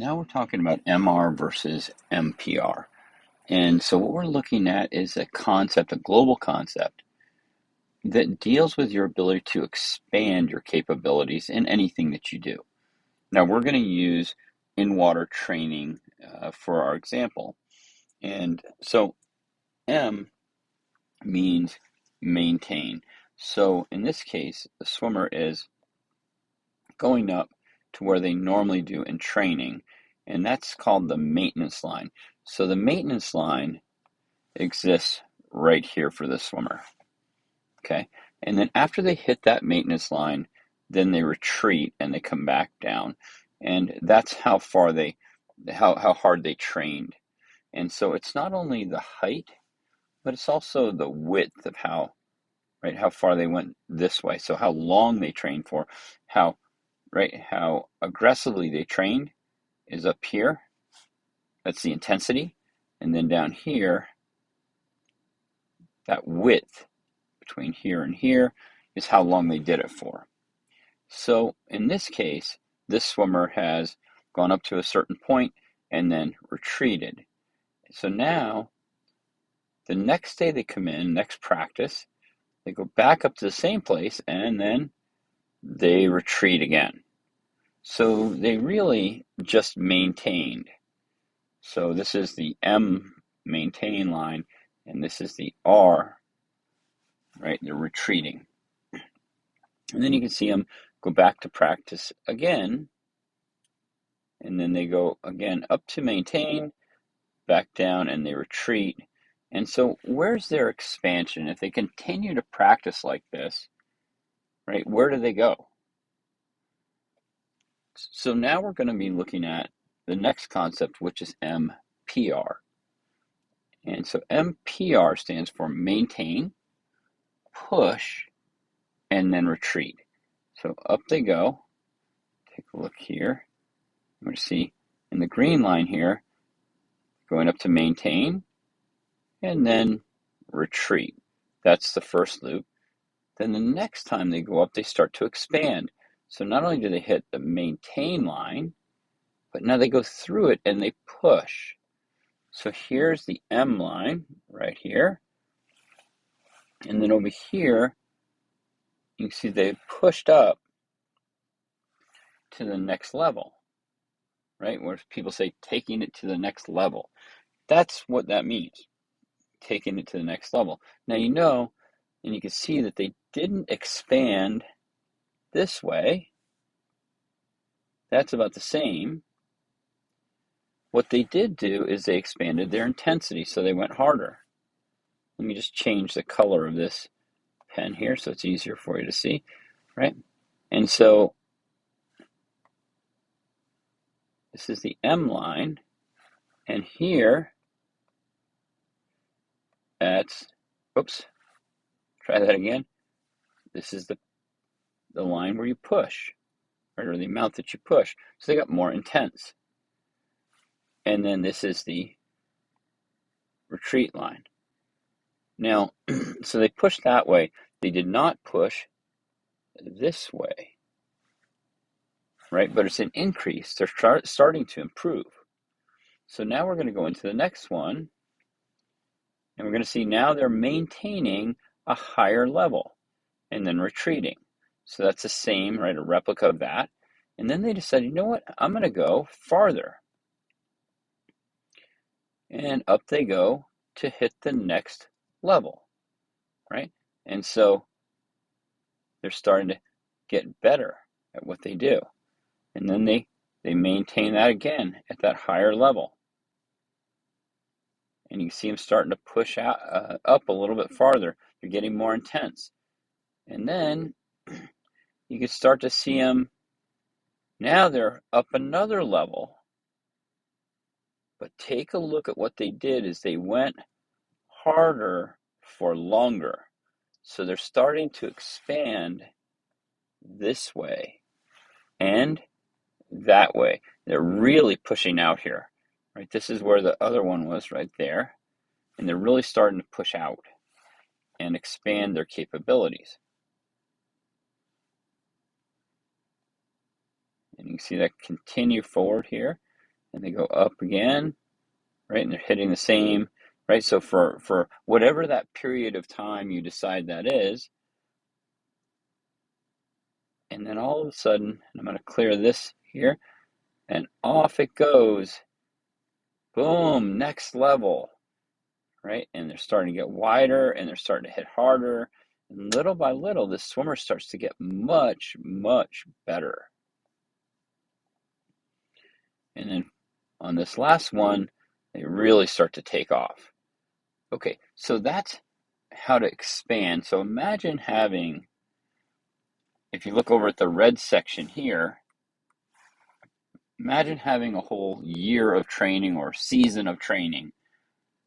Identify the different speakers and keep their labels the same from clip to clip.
Speaker 1: Now we're talking about MR versus MPR. And so what we're looking at is a concept, a global concept, that deals with your ability to expand your capabilities in anything that you do. Now we're going to use in-water training for our example. And so M means maintain. So in this case, the swimmer is going up to where they normally do in training, and that's called the maintenance line. So the maintenance line exists right here for the swimmer, okay? And then after they hit that maintenance line, then they retreat and they come back down, and that's how far how hard they trained. And so it's not only the height, but it's also the width of how far they went this way. So how long they trained for, how aggressively they trained is up here. That's the intensity. And then down here, that width between here and here is how long they did it for. So in this case, this swimmer has gone up to a certain point and then retreated. So now, the next day they come in, next practice, they go back up to the same place and then they retreat again. So they really just maintained. So this is the M maintain line, and this is the R, right? They're retreating. And then you can see them go back to practice again, and then they go again up to maintain, back down, and they retreat. And so where's their expansion? If they continue to practice like this, right, where do they go? So now we're going to be looking at the next concept, which is MPR. And so MPR stands for maintain, push, and then retreat. So up they go. Take a look here. I'm going to see in the green line here, going up to maintain, and then retreat. That's the first loop. Then the next time they go up, they start to expand. So not only do they hit the maintain line, but now they go through it and they push. So here's the M line right here. And then over here, you can see they've pushed up to the next level, right? Where people say taking it to the next level. That's what that means, taking it to the next level. Now you know, and you can see that they didn't expand this way. That's about the same. What they did do is they expanded their intensity, so they went harder. Let me just change the color of this pen here so it's easier for you to see, right? And so this is the M line, and here that's, oops, try that again. This is the line where you push, right, or the amount that you push. So they got more intense. And then this is the retreat line. Now, so they pushed that way. They did not push this way, right? But it's an increase. They're starting to improve. So now we're going to go into the next one, and we're going to see now they're maintaining a higher level and then retreating. So that's the same, right? A replica of that. And then they decided, you know what? I'm going to go farther. And up they go to hit the next level, right? And so they're starting to get better at what they do. And then they maintain that again at that higher level. And you can see them starting to push out up a little bit farther. They're getting more intense. And then you can start to see them, now they're up another level. But take a look at what they did is they went harder for longer. So they're starting to expand this way and that way. They're really pushing out here, right? This is where the other one was right there. And they're really starting to push out and expand their capabilities. And you can see that continue forward here. and they go up again, right? And they're hitting the same, right? So for whatever that period of time you decide that is, and then all of a sudden, I'm going to clear this here, and off it goes. Boom, next level, right? And they're starting to get wider, and they're starting to hit harder. And little by little, this swimmer starts to get much, much better. And then on this last one, they really start to take off. Okay, so that's how to expand. So imagine having, if you look over at the red section here, imagine having a whole year of training or season of training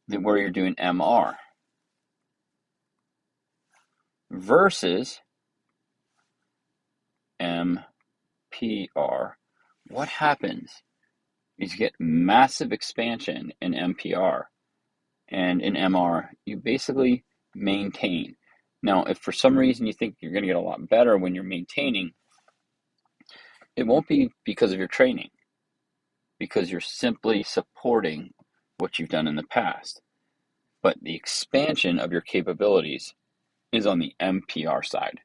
Speaker 1: where you're doing MR versus MPR. What happens is you get massive expansion in MPR, and in MR, you basically maintain. Now, if for some reason you think you're going to get a lot better when you're maintaining, it won't be because of your training, because you're simply supporting what you've done in the past. But the expansion of your capabilities is on the MPR side.